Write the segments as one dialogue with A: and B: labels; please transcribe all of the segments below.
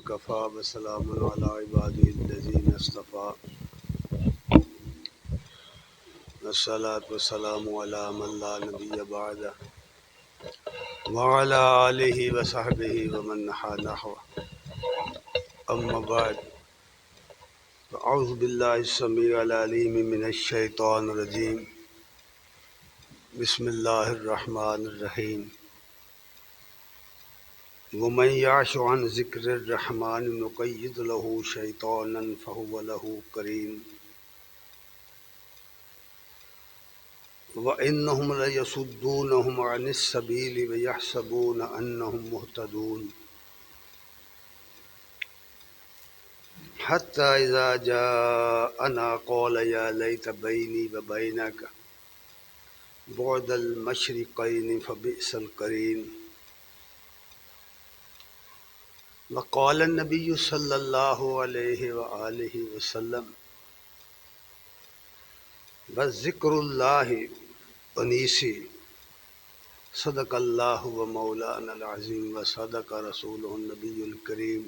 A: وكفى وسلام على عباده الذين اصطفى والصلاة والسلام على من لا نبي بعده وعلى آله وصحبه ومن نحى نحوه أما بعد أعوذ بالله السميع العليم من الشيطان الرجيم بسم الله الرحمن الرحيم ومن يعش عن ذكر الرحمن نقيض له شيطانا فهو له قرين وإنهم ليصدونهم عن السبيل ويحسبون أنهم مهتدون حتى إذا جاءنا قال يا ليت بيني وبينك بعد المشرقين فبئس القرين وقال النبي صلى الله عليه وآله وسلم وذكر الله أنيسي صدق الله ومولانا العظيم وصدق رسوله النبي الكريم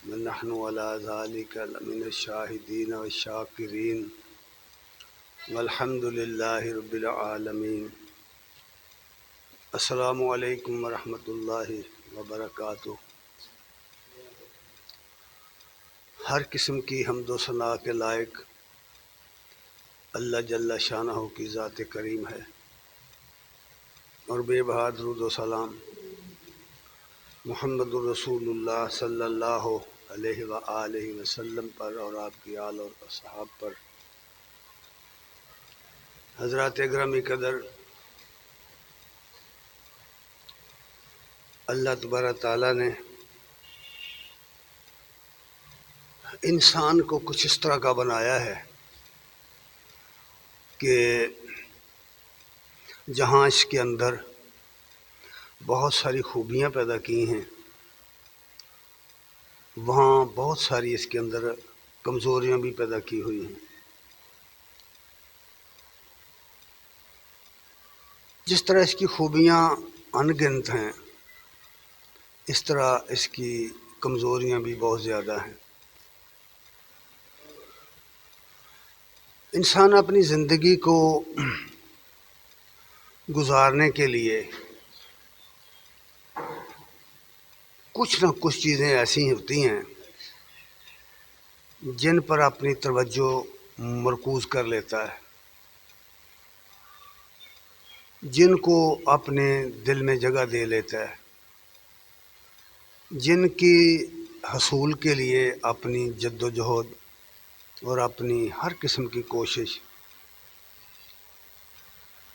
A: ونحن على ذلك لمن الشاهدين والشاكرين والحمد لله رب العالمين. السلام علیکم ورحمۃ اللہ وبرکاتہ. ہر قسم کی حمد و ثنا کے لائق اللہ جل شانہ کی ذات کریم ہے اور بے بہا درود و سلام محمد الرسول اللہ صلی اللہ علیہ وآلہ وسلم پر اور آپ کی آل اور اصحاب پر. حضرات گرامی قدر، اللہ تبارک تعالیٰ نے انسان کو کچھ اس طرح کا بنایا ہے کہ جہاں اس کے اندر بہت ساری خوبیاں پیدا کی ہیں، وہاں بہت ساری اس کے اندر کمزوریاں بھی پیدا کی ہوئی ہیں. جس طرح اس کی خوبیاں ان گنت ہیں، اس طرح اس کی کمزوریاں بھی بہت زیادہ ہیں. انسان اپنی زندگی کو گزارنے کے لیے کچھ نہ کچھ چیزیں ایسی ہوتی ہیں جن پر اپنی توجہ مرکوز کر لیتا ہے، جن کو اپنے دل میں جگہ دے لیتا ہے، جن کی حصول کے لیے اپنی جد و جہد اور اپنی ہر قسم کی کوشش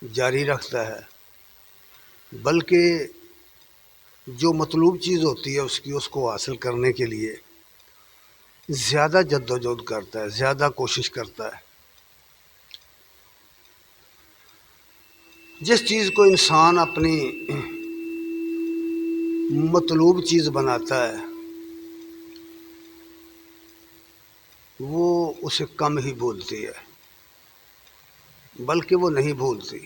A: جاری رکھتا ہے، بلکہ جو مطلوب چیز ہوتی ہے اس کو حاصل کرنے کے لیے زیادہ جد و جہد کرتا ہے، زیادہ کوشش کرتا ہے. جس چیز کو انسان اپنی مطلوب چیز بناتا ہے وہ اسے کم ہی بھولتی ہے، بلکہ وہ نہیں بھولتی.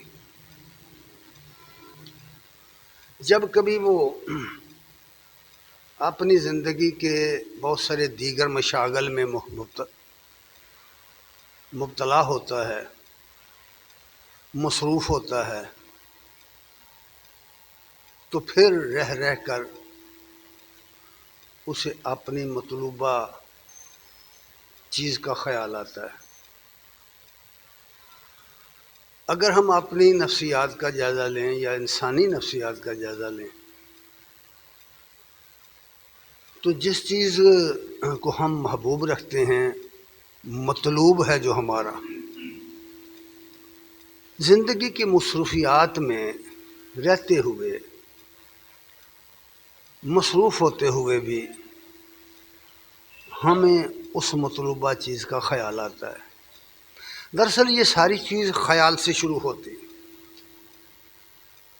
A: جب کبھی وہ اپنی زندگی کے بہت سارے دیگر مشاغل میں مبتلا ہوتا ہے، مصروف ہوتا ہے، تو پھر رہ رہ کر اسے اپنی مطلوبہ چیز کا خیال آتا ہے. اگر ہم اپنی نفسیات کا جائزہ لیں یا انسانی نفسیات کا جائزہ لیں تو جس چیز کو ہم محبوب رکھتے ہیں، مطلوب ہے جو ہمارا، زندگی کی مصروفیات میں رہتے ہوئے، مصروف ہوتے ہوئے بھی ہمیں اس مطلوبہ چیز کا خیال آتا ہے. دراصل یہ ساری چیز خیال سے شروع ہوتی ہے،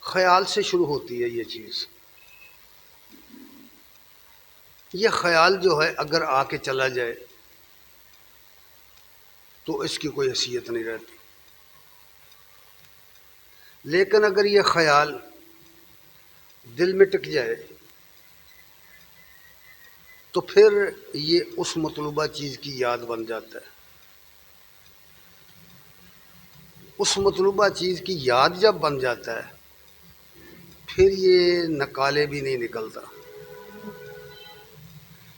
A: خیال سے شروع ہوتی ہے یہ چیز. یہ خیال جو ہے اگر آ کے چلا جائے تو اس کی کوئی حیثیت نہیں رہتی، لیکن اگر یہ خیال دل میں ٹک جائے تو پھر یہ اس مطلوبہ چیز کی یاد بن جاتا ہے. اس مطلوبہ چیز کی یاد جب بن جاتا ہے پھر یہ نکالے بھی نہیں نکلتا.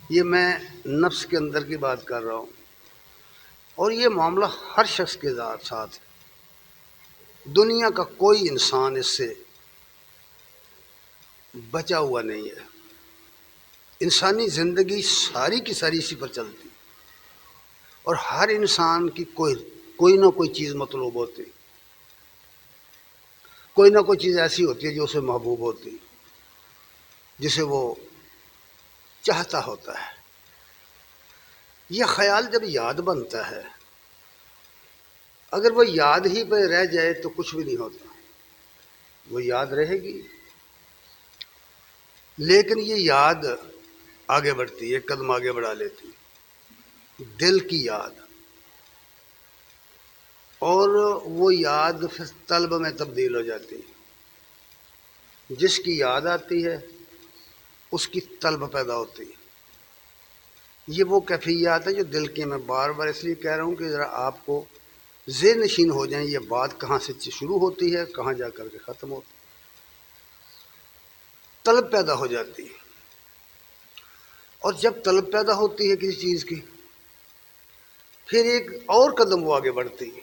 A: یہ میں نفس کے اندر کی بات کر رہا ہوں، اور یہ معاملہ ہر شخص کے ساتھ ہے. دنیا کا کوئی انسان اس سے بچا ہوا نہیں ہے. انسانی زندگی ساری کی ساری اسی پر چلتی، اور ہر انسان کی کوئی نہ کوئی چیز مطلوب ہوتی، کوئی نہ کوئی چیز ایسی ہوتی ہے جو اسے محبوب ہوتی، جسے وہ چاہتا ہوتا ہے. یہ خیال جب یاد بنتا ہے، اگر وہ یاد ہی پہ رہ جائے تو کچھ بھی نہیں ہوتا. وہ یاد رہے گی، لیکن یہ یاد آگے بڑھتی ہے، ایک قدم آگے بڑھا لیتی. دل کی یاد، اور وہ یاد پھر طلب میں تبدیل ہو جاتی. جس کی یاد آتی ہے اس کی طلب پیدا ہوتی. یہ وہ کیفیات ہے جو دل کی میں بار بار اس لیے کہہ رہا ہوں کہ ذرا آپ کو ذہن نشین ہو جائیں یہ بات کہاں سے شروع ہوتی ہے، کہاں جا کر کے ختم ہوتی. طلب پیدا ہو جاتی ہے، اور جب طلب پیدا ہوتی ہے کسی چیز کی پھر ایک اور قدم وہ آگے بڑھتی ہے.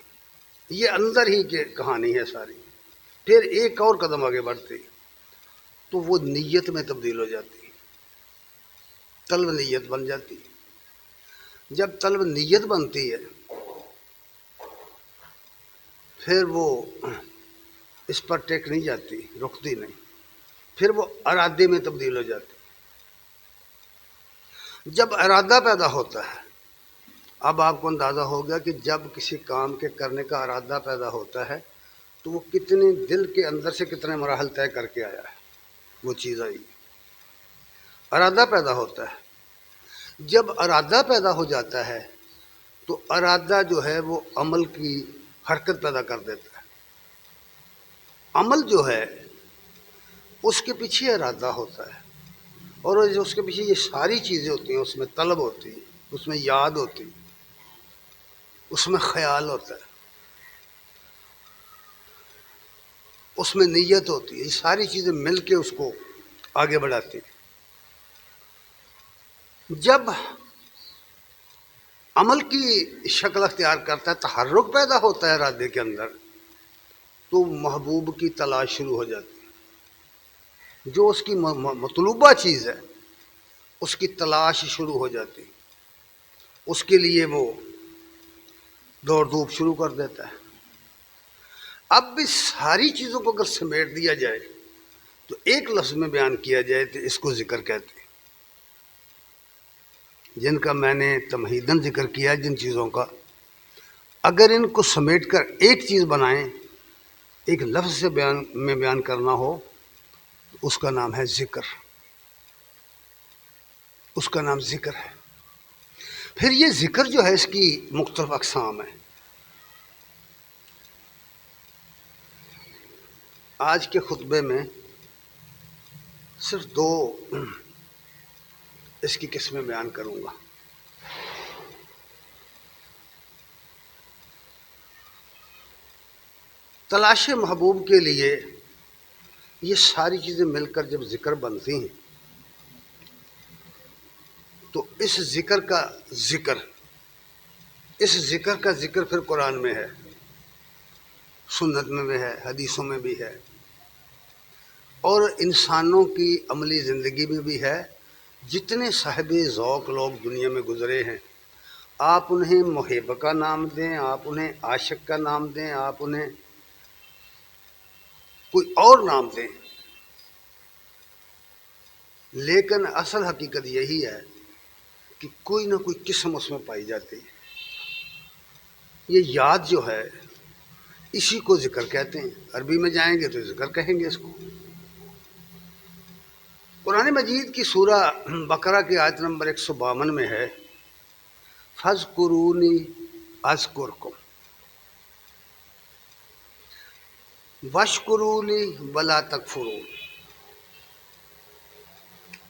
A: یہ اندر ہی کی کہانی ہے ساری. پھر ایک اور قدم آگے بڑھتی تو وہ نیت میں تبدیل ہو جاتی، طلب نیت بن جاتی. جب طلب نیت بنتی ہے پھر وہ اس پر ٹیک نہیں جاتی، رکتی نہیں، پھر وہ ارادے میں تبدیل ہو جاتی. جب ارادہ پیدا ہوتا ہے، اب آپ کو اندازہ ہو گیا کہ جب کسی کام کے کرنے کا ارادہ پیدا ہوتا ہے تو وہ کتنے دل کے اندر سے کتنے مراحل طے کر کے آیا ہے. وہ چیز آئی، ارادہ پیدا ہوتا ہے. جب ارادہ پیدا ہو جاتا ہے تو ارادہ جو ہے وہ عمل کی حرکت پیدا کر دیتا ہے. عمل جو ہے اس کے پیچھے ارادہ ہوتا ہے، اور اس کے پیچھے یہ ساری چیزیں ہوتی ہیں. اس میں طلب ہوتی ہے، اس میں یاد ہوتی، اس میں خیال ہوتا ہے، اس میں نیت ہوتی ہے. یہ ساری چیزیں مل کے اس کو آگے بڑھاتی. جب عمل کی شکل اختیار کرتا ہے، تحرک پیدا ہوتا ہے ارادے کے اندر، تو محبوب کی تلاش شروع ہو جاتی. جو اس کی مطلوبہ چیز ہے اس کی تلاش شروع ہو جاتی. اس کے لیے وہ دوڑ دھوپ شروع کر دیتا ہے. اب بھی ساری چیزوں کو اگر سمیٹ دیا جائے تو ایک لفظ میں بیان کیا جائے تو اس کو ذکر کہتے ہیں. جن کا میں نے تمہیداً ذکر کیا، جن چیزوں کا اگر ان کو سمیٹ کر ایک چیز بنائیں، ایک لفظ سے بیان کرنا ہو، اس کا نام ہے ذکر. اس کا نام ذکر ہے. پھر یہ ذکر جو ہے اس کی مختلف اقسام ہیں. آج کے خطبے میں صرف 2 اس کی قسمیں بیان کروں گا. تلاش محبوب کے لیے یہ ساری چیزیں مل کر جب ذکر بنتی ہیں تو اس ذکر کا ذکر پھر قرآن میں ہے، سنت میں بھی ہے، حدیثوں میں بھی ہے، اور انسانوں کی عملی زندگی میں بھی ہے. جتنے صاحب ذوق لوگ دنیا میں گزرے ہیں، آپ انہیں محب کا نام دیں، آپ انہیں عاشق کا نام دیں، آپ انہیں کوئی اور نام دیں، لیکن اصل حقیقت یہی ہے کہ کوئی نہ کوئی قسم اس میں پائی جاتی ہے. یہ یاد جو ہے اسی کو ذکر کہتے ہیں. عربی میں جائیں گے تو ذکر کہیں گے اس کو. قرآن مجید کی سورہ بقرہ کی آیت نمبر 152 میں ہے فَاذْكُرُونِی أَذْكُرْکُم وَاشْکُرُوا لِی وَلَا تَکْفُرُونِ.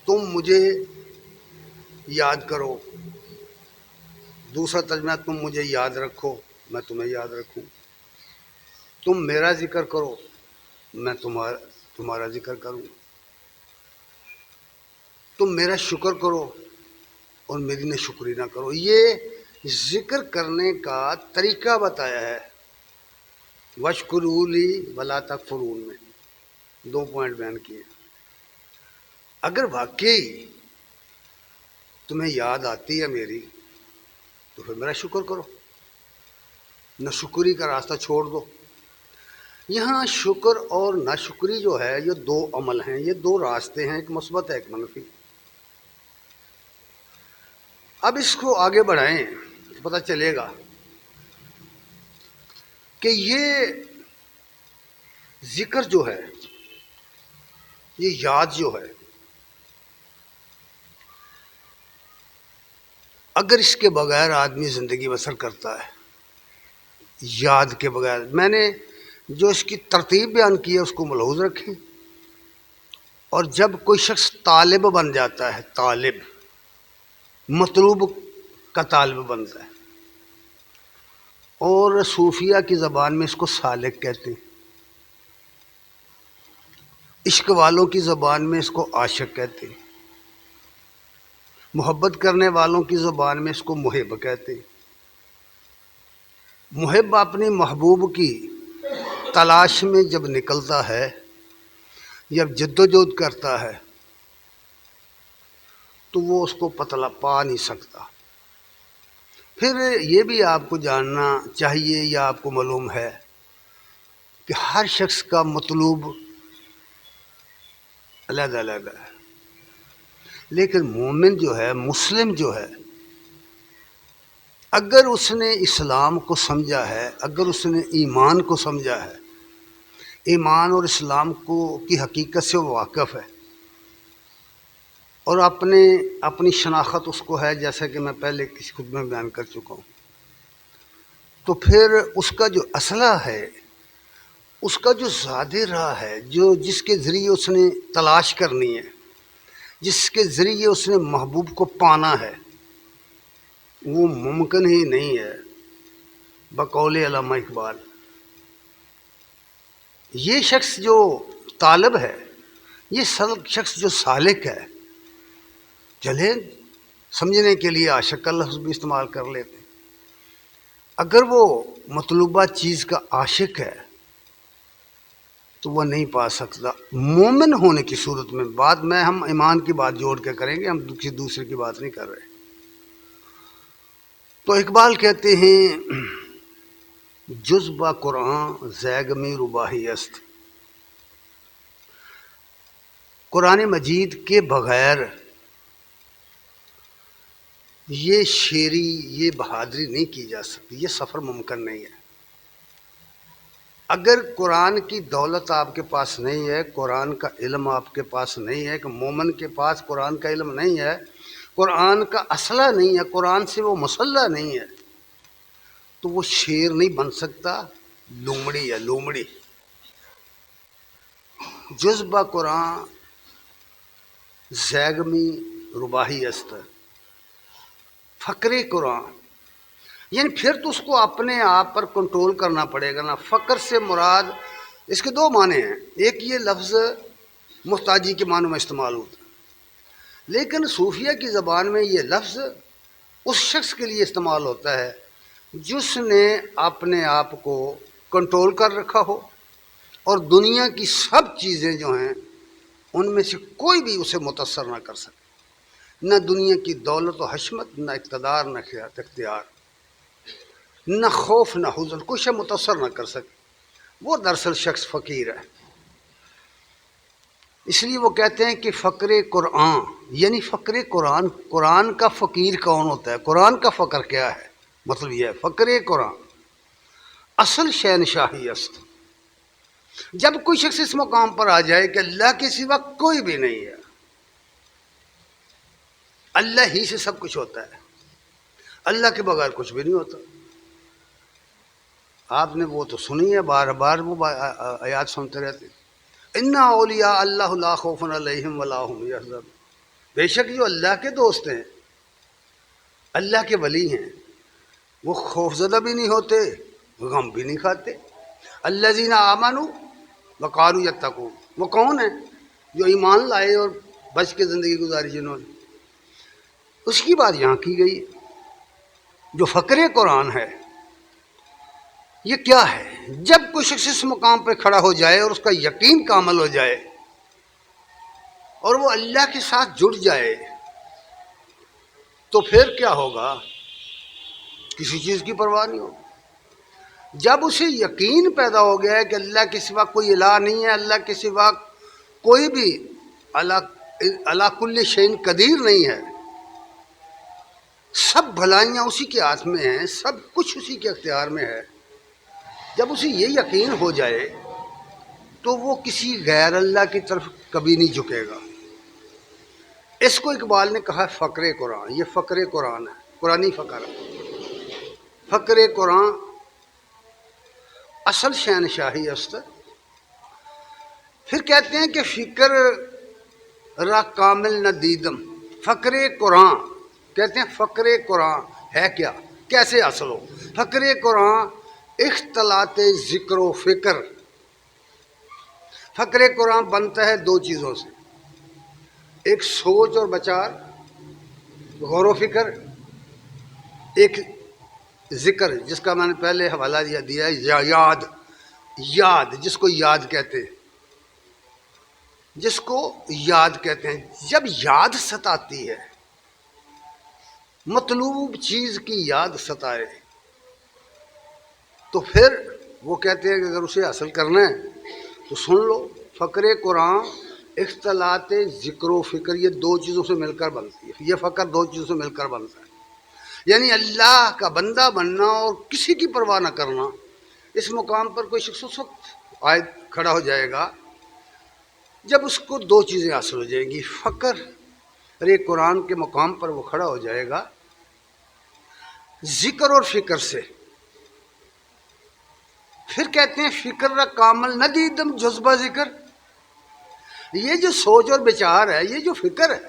A: تم مجھے یاد کرو، دوسرا ترجمہ تم مجھے یاد رکھو میں تمہیں یاد رکھوں، تم میرا ذکر کرو میں تمہارا ذکر کروں، تم میرا شکر کرو اور میری نہ شکری نہ کرو۔ یہ ذکر کرنے کا طریقہ بتایا ہے وَاشْكُرُوا لِي وَلَا تَكْفُرُونَ میں 2 پوائنٹ بیان کیے۔ اگر واقعی تمہیں یاد آتی ہے میری تو پھر میرا شکر کرو، نہ شکری کا راستہ چھوڑ دو۔ یہاں شکر اور نہ شکری جو ہے یہ 2 عمل ہیں، یہ 2 راستے ہیں، ایک مثبت ہے ایک منفی۔ اب اس کو آگے بڑھائیں تو پتہ چلے گا کہ یہ ذکر جو ہے، یہ یاد جو ہے، اگر اس کے بغیر آدمی زندگی بسر کرتا ہے، یاد کے بغیر، میں نے جو اس کی ترتیب بیان کی ہے اس کو ملحوظ رکھیں۔ اور جب کوئی شخص طالب بن جاتا ہے، طالب مطلوب کا طالب بنتا ہے، اور صوفیہ کی زبان میں اس کو سالک کہتے ہیں، عشق والوں کی زبان میں اس کو عاشق کہتے ہیں، محبت کرنے والوں کی زبان میں اس کو محب کہتے ہیں۔ محب اپنی محبوب کی تلاش میں جب نکلتا ہے، جب جدوجہد کرتا ہے تو وہ اس کو پا نہیں سکتا۔ پھر یہ بھی آپ کو جاننا چاہیے یا آپ کو معلوم ہے کہ ہر شخص کا مطلوب علیحدہ علیحدہ ہے، لیکن مومن جو ہے، مسلم جو ہے، اگر اس نے اسلام کو سمجھا ہے، اگر اس نے ایمان کو سمجھا ہے، ایمان اور اسلام کی حقیقت سے وہ واقف ہے، اور اپنی شناخت اس کو ہے، جیسا کہ میں پہلے کسی خطبے میں بیان کر چکا ہوں، تو پھر اس کا جو اسلحہ ہے، اس کا جو زیادہ راہ ہے، جس کے ذریعے اس نے تلاش کرنی ہے، جس کے ذریعے اس نے محبوب کو پانا ہے، وہ ممکن ہی نہیں ہے بقول علامہ اقبال۔ یہ شخص جو طالب ہے، یہ شخص جو سالک ہے، چلیں سمجھنے کے لیے عاشق کا لفظ بھی استعمال کر لیتے ہیں، اگر وہ مطلوبہ چیز کا عاشق ہے تو وہ نہیں پا سکتا مومن ہونے کی صورت میں۔ بعد میں ہم ایمان کی بات جوڑ کے کریں گے، ہم کسی دوسرے کی بات نہیں کر رہے۔ تو اقبال کہتے ہیں جز با قرآن زیگمی رباہی است، قرآن مجید کے بغیر یہ شیری، یہ بہادری نہیں کی جا سکتی، یہ سفر ممکن نہیں ہے۔ اگر قرآن کی دولت آپ کے پاس نہیں ہے، قرآن کا علم آپ کے پاس نہیں ہے، کہ مومن کے پاس قرآن کا علم نہیں ہے، قرآن کا اسلحہ نہیں ہے، قرآن سے وہ مسلح نہیں ہے، تو وہ شیر نہیں بن سکتا، لومڑی ہے لومڑی۔ جذبہ قرآن زیگمی رباہی است، فقر قرآن، یعنی پھر تو اس کو اپنے آپ پر کنٹرول کرنا پڑے گا نا۔ فقر سے مراد، اس کے 2 معنی ہیں، ایک یہ لفظ محتاجی کے معنوں میں استعمال ہوتا ہے، لیکن صوفیہ کی زبان میں یہ لفظ اس شخص کے لیے استعمال ہوتا ہے جس نے اپنے آپ کو کنٹرول کر رکھا ہو، اور دنیا کی سب چیزیں جو ہیں ان میں سے کوئی بھی اسے متاثر نہ کر سکے، نہ دنیا کی دولت و حشمت، نہ اقتدار، نہ اختیار، نہ خوف، نہ حزن، کوئی شے متاثر نہ کر سکے، وہ دراصل شخص فقیر ہے۔ اس لیے وہ کہتے ہیں کہ فقر قرآن، یعنی فقر قرآن، قرآن کا فقیر کون ہوتا ہے، قرآن کا فقر کیا ہے، مطلب یہ ہے فقر قرآن اصل شہنشاہی است۔ جب کوئی شخص اس مقام پر آ جائے کہ اللہ کے سوا کوئی بھی نہیں ہے، اللہ ہی سے سب کچھ ہوتا ہے، اللہ کے بغیر کچھ بھی نہیں ہوتا۔ آپ نے وہ تو سنی ہے، بار بار وہ آیات سنتے رہتے ہیں، اِنَّ اولیاء اللہ لا خوف علیہم ولا هم یحزنون، بے شک جو اللہ کے دوست ہیں اللہ کے ولی ہیں، وہ خوف زدہ بھی نہیں ہوتے، غم بھی نہیں کھاتے۔ الذین آمنوا وقالوا یتقون، وہ کون ہیں؟ جو ایمان لائے اور بچ کے زندگی گزاری جنہوں نے، اس کی بات یہاں کی گئی۔ جو فقر قرآن ہے یہ کیا ہے؟ جب کوئی شخص اس مقام پہ کھڑا ہو جائے اور اس کا یقین کامل ہو جائے اور وہ اللہ کے ساتھ جڑ جائے تو پھر کیا ہوگا؟ کسی چیز کی پرواہ نہیں ہوگی۔ جب اسے یقین پیدا ہو گیا ہے کہ اللہ کے سوا کوئی الہ نہیں ہے، اللہ کے سوا کوئی بھی اللہ کل شیء قدیر نہیں ہے، سب بھلائیاں اسی کے ہاتھ میں ہیں، سب کچھ اسی کے اختیار میں ہے، جب اسے یہ یقین ہو جائے تو وہ کسی غیر اللہ کی طرف کبھی نہیں جھکے گا۔ اس کو اقبال نے کہا فقر قرآن۔ یہ فقر قرآن ہے، قرآنی فقر ہے۔ فقر قرآن اصل شہنشاہی است۔ پھر کہتے ہیں کہ فکر را کامل نہ دیدم۔ فقر قرآن کہتے ہیں فقر قرآن ہے کیا، کیسے حاصل ہو؟ فقر قرآن اختلاط ذکر و فکر۔ فقر قرآن بنتا ہے دو چیزوں سے، ایک سوچ اور بچار، غور و فکر، ایک ذکر جس کا میں نے پہلے حوالہ دیا ہے، یاد جس کو یاد کہتے ہیں، جس کو یاد کہتے ہیں۔ جب یاد ستاتی ہے، مطلوب چیز کی یاد ستائے تو پھر وہ کہتے ہیں کہ اگر اسے حاصل کرنا ہے تو سن لو۔ فقر قرآن اختلاط ذکر و فکر، یہ دو چیزوں سے مل کر بنتی ہے، یہ فقر دو چیزوں سے مل کر بنتا ہے، یعنی اللہ کا بندہ بننا اور کسی کی پرواہ نہ کرنا۔ اس مقام پر کوئی شخص اس وقت آئے کھڑا ہو جائے گا جب اس کو دو چیزیں حاصل ہو جائیں گی۔ فقر ارے قرآن کے مقام پر وہ کھڑا ہو جائے گا ذکر اور فکر سے۔ پھر کہتے ہیں فکر را کامل نہ دیدم جذبہ ذکر۔ یہ جو سوچ اور بچار ہے، یہ جو فکر ہے،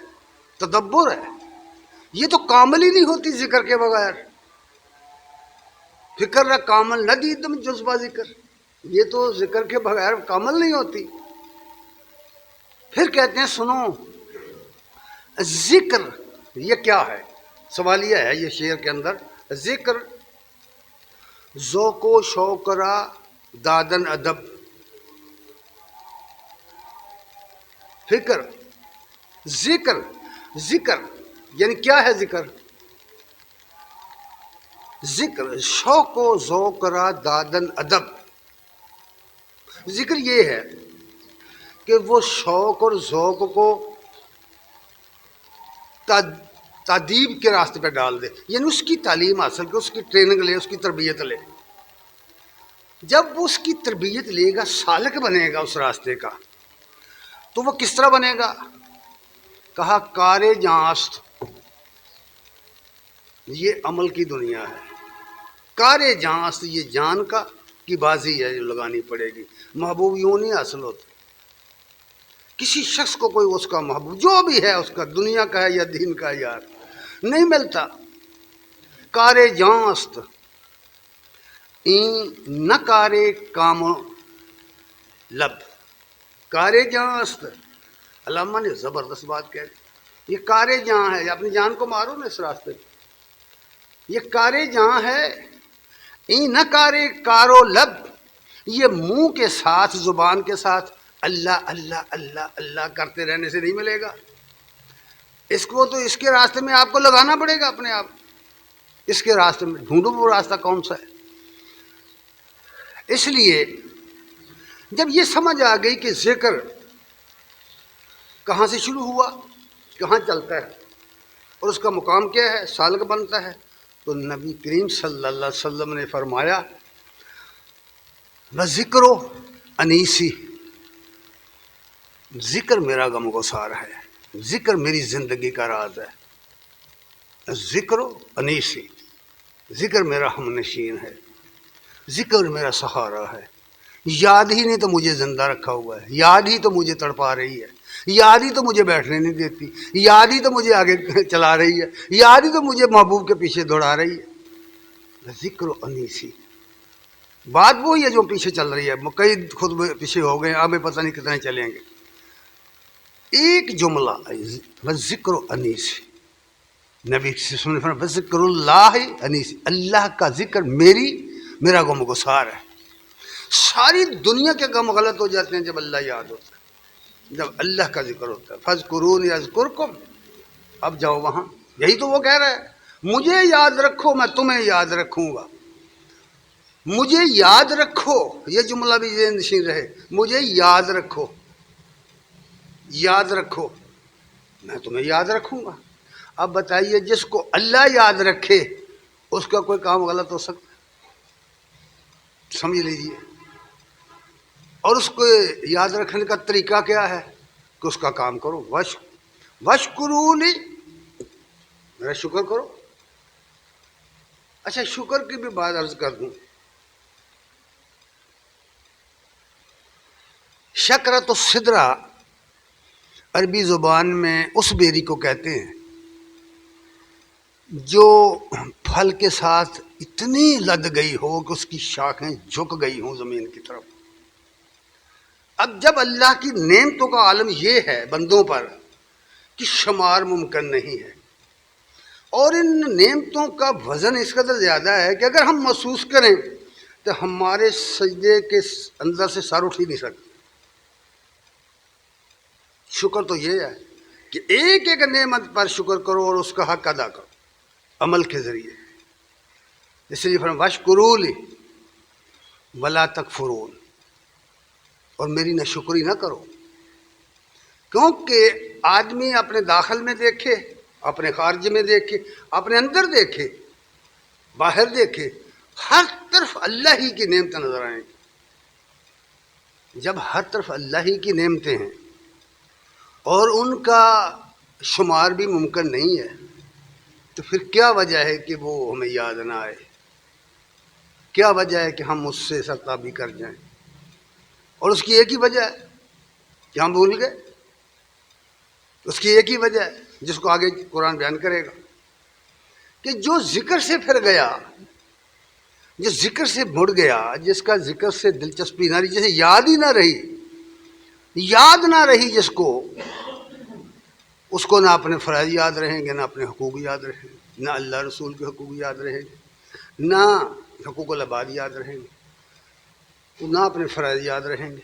A: تدبر ہے، یہ تو کامل ہی نہیں ہوتی ذکر کے بغیر۔ فکر را کامل نہ دیدم جذبہ ذکر، یہ تو ذکر کے بغیر کامل نہیں ہوتی۔ پھر کہتے ہیں سنو ذکر یہ کیا ہے؟ سوالیہ ہے یہ شعر کے اندر۔ ذکر ذوق و شوق را دادن ادب۔ فکر، ذکر یعنی کیا ہے ذکر؟ ذکر شوق و ذوق را دادن ادب۔ ذکر یہ ہے کہ وہ شوق اور ذوق کو تادیب کے راستے پہ ڈال دے، یعنی اس کی تعلیم حاصل کرے، اس کی ٹریننگ لے، اس کی تربیت لے۔ جب وہ اس کی تربیت لے گا، سالک بنے گا اس راستے کا، تو وہ کس طرح بنے گا؟ کہا کار جانست، یہ عمل کی دنیا ہے۔ کار جانست یہ جان کی بازی ہے جو لگانی پڑے گی۔ محبوب یوں نہیں حاصل ہوتا، کسی شخص کو کوئی اس کا محبوب جو بھی ہے، اس کا دنیا کا ہے یا دین کا یار، نہیں ملتا۔ کار جانست این نہ کارے کام لب۔ کار جانست، علامہ نے زبردست بات کہہ دی۔ یہ کار جاں ہے، اپنی جان کو مارو نا اس راستے پہ۔ یہ کار جاں ہے، این نہ کارے کارو لب، یہ منہ کے ساتھ، زبان کے ساتھ اللہ اللہ اللہ اللہ کرتے رہنے سے نہیں ملے گا۔ اس کو تو اس کے راستے میں آپ کو لگانا پڑے گا اپنے آپ، اس کے راستے میں ڈھونڈو وہ راستہ کون سا ہے۔ اس لیے جب یہ سمجھ آ گئی کہ ذکر کہاں سے شروع ہوا، کہاں چلتا ہے اور اس کا مقام کیا ہے، سالک بنتا ہے، تو نبی کریم صلی اللہ علیہ وسلم نے فرمایا ذکر و انیسی، ذکر میرا غم گسار ہے، ذکر میری زندگی کا راز ہے، ذکر و انیسی، ذکر میرا ہم نشین ہے، ذکر میرا سہارا ہے۔ یاد ہی نہیں تو مجھے زندہ رکھا ہوا ہے، یاد ہی تو مجھے تڑپا رہی ہے، یاد ہی تو مجھے بیٹھنے نہیں دیتی، یاد ہی تو مجھے آگے چلا رہی ہے، یاد ہی تو مجھے محبوب کے پیچھے دوڑا رہی ہے۔ ذکر و انیسی، بات وہی ہے جو پیچھے چل رہی ہے، کئی خود پیچھے ہو گئے، ہمیں پتہ نہیں کتنے چلیں گے۔ ایک جملہ ذکر و انیسی، نبی سے سننے فرمایا ذکر اللہ انیسی، اللہ کا ذکر میرا غم گسار ہے۔ ساری دنیا کے غم غلط ہو جاتے ہیں جب اللہ یاد ہوتا ہے، جب اللہ کا ذکر ہوتا ہے۔ فاذکرونی اذکرکم، اب جاؤ وہاں، یہی تو وہ کہہ رہا ہے، مجھے یاد رکھو میں تمہیں یاد رکھوں گا، مجھے یاد رکھو، یہ جملہ بھی ذہن نشین رہے، مجھے یاد رکھو، یاد رکھو، میں تمہیں یاد رکھوں گا۔ اب بتائیے جس کو اللہ یاد رکھے اس کا کوئی کام غلط ہو سکتا ہے؟ سمجھ لیجیے۔ اور اس کو یاد رکھنے کا طریقہ کیا ہے کہ اس کا کام کرو، وشکرونی، میرا شکر کرو۔ اچھا شکر کی بھی بات عرض کر دوں، شکرۃ السدرہ عربی زبان میں اس بیری کو کہتے ہیں جو پھل کے ساتھ اتنی لد گئی ہو کہ اس کی شاخیں جھک گئی ہوں زمین کی طرف۔ اب جب اللہ کی نعمتوں کا عالم یہ ہے بندوں پر کہ شمار ممکن نہیں ہے، اور ان نعمتوں کا وزن اس قدر زیادہ ہے کہ اگر ہم محسوس کریں تو ہمارے سجدے کے اندر سے سر اٹھ ہی نہیں سکتے۔ شکر تو یہ ہے کہ ایک ایک نعمت پر شکر کرو اور اس کا حق ادا کرو عمل کے ذریعے۔ اس لیے فرمایا واشکرونی ولا تکفرون، اور میری ناشکری نہ کرو، کیونکہ آدمی اپنے داخل میں دیکھے، اپنے خارج میں دیکھے، اپنے اندر دیکھے، باہر دیکھے، ہر طرف اللہ ہی کی نعمتیں نظر آئیں گی۔ جب ہر طرف اللہ ہی کی نعمتیں ہیں اور ان کا شمار بھی ممکن نہیں ہے تو پھر کیا وجہ ہے کہ وہ ہمیں یاد نہ آئے؟ کیا وجہ ہے کہ ہم اس سے سرتابی کر جائیں؟ اور اس کی ایک ہی وجہ ہے کہ ہم بھول گئے، اس کی ایک ہی وجہ ہے جس کو آگے قرآن بیان کرے گا، کہ جو ذکر سے پھر گیا، جو ذکر سے مڑ گیا، جس کا ذکر سے دلچسپی نہ رہی، جسے یاد ہی نہ رہی، یاد نہ رہی جس کو، اس کو نہ اپنے فرائض یاد رہیں گے، نہ اپنے حقوق یاد رہیں گے، نہ اللہ رسول کے حقوق یاد رہیں گے، نہ حقوق العباد یاد رہیں گے، نہ اپنے فرائض یاد رہیں گے۔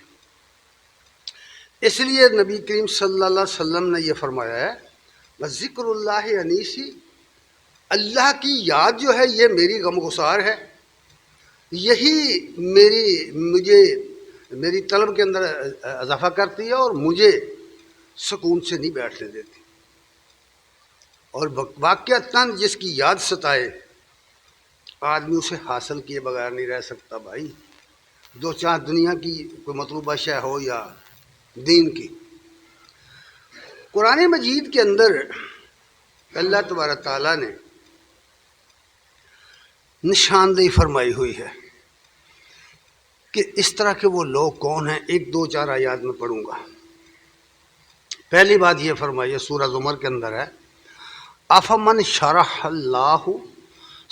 A: اس لیے نبی کریم صلی اللہ علیہ وسلم نے یہ فرمایا ہے ذکر اللہ انیسی، اللہ کی یاد جو ہے یہ میری غم گسار ہے، یہی میری طلب کے اندر اضافہ کرتی ہے اور مجھے سکون سے نہیں بیٹھنے دیتی۔ اور واقعتاً جس کی یاد ستائے آدمی اسے حاصل کیے بغیر نہیں رہ سکتا بھائی، دو چار دنیا کی کوئی مطلوبہ شے ہو یا دین کی۔ قرآن مجید کے اندر اللہ تبارک تعالیٰ نے نشاندہی فرمائی ہوئی ہے کہ اس طرح کے وہ لوگ کون ہیں۔ ایک دو چار آیات میں پڑھوں گا۔ پہلی بات یہ فرمائی ہے، سورہ زمر کے اندر ہے، افمن شرح اللہ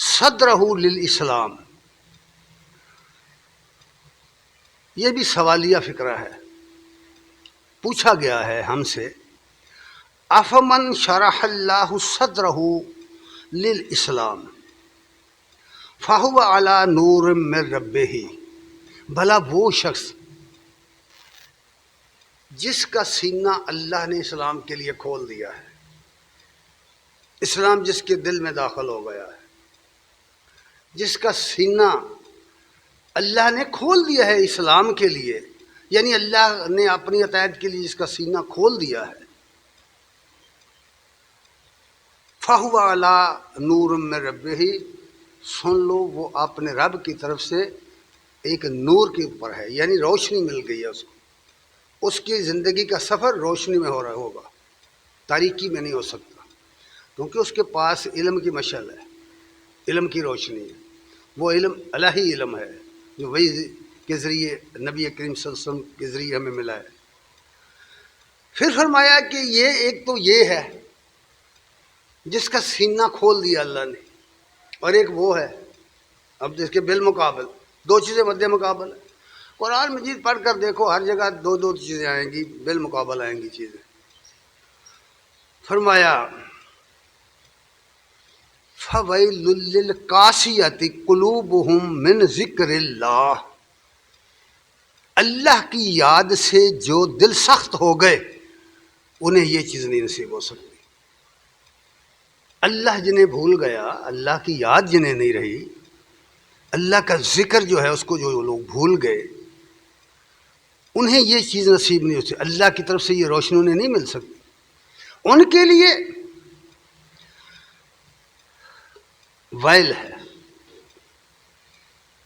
A: صدرہ للاسلام، یہ بھی سوالیہ فقرہ ہے، پوچھا گیا ہے ہم سے، افمن شرح اللہ صدرہ للاسلام فہو علی نور من ربہ، بھلا وہ شخص جس کا سینہ اللہ نے اسلام کے لیے کھول دیا ہے، اسلام جس کے دل میں داخل ہو گیا ہے، جس کا سینہ اللہ نے کھول دیا ہے اسلام کے لیے، یعنی اللہ نے اپنی عطیت کے لیے جس کا سینہ کھول دیا ہے، فَهُوَ عَلَىٰ نُورٍ مِّن رَبِّهِ، سن لو وہ اپنے رب کی طرف سے ایک نور کے اوپر ہے، یعنی روشنی مل گئی ہے اس کو، اس کی زندگی کا سفر روشنی میں ہو رہا ہوگا، تاریکی میں نہیں ہو سکتا، کیونکہ اس کے پاس علم کی مشعل ہے، علم کی روشنی ہے، وہ علم الہی علم ہے جو وحی کے ذریعے نبی کریم صلی اللہ علیہ وسلم کے ذریعے ہمیں ملا ہے۔ پھر فرمایا کہ یہ ایک تو یہ ہے جس کا سینہ کھول دیا اللہ نے، اور ایک وہ ہے اب جس کے بالمقابل دو چیزیں مد مقابل ہے۔ قرآن مجید پڑھ کر دیکھو، ہر جگہ دو دو چیزیں آئیں گی، بالمقابل آئیں گی چیزیں۔ فرمایا فَوَيْلٌ لِّلْقَاسِيَةِ قُلُوبُهُم مِّن ذِكْرِ اللَّهِ، اللہ کی یاد سے جو دل سخت ہو گئے انہیں یہ چیز نہیں نصیب ہو سکتی۔ اللہ جنہیں بھول گیا، اللہ کی یاد جنہیں نہیں رہی، اللہ کا ذکر جو ہے اس کو جو لوگ بھول گئے، انہیں یہ چیز نصیب نہیں ہوتی، اللہ کی طرف سے یہ روشنی انہیں نہیں مل سکتی۔ ان کے لیے ویل ہے،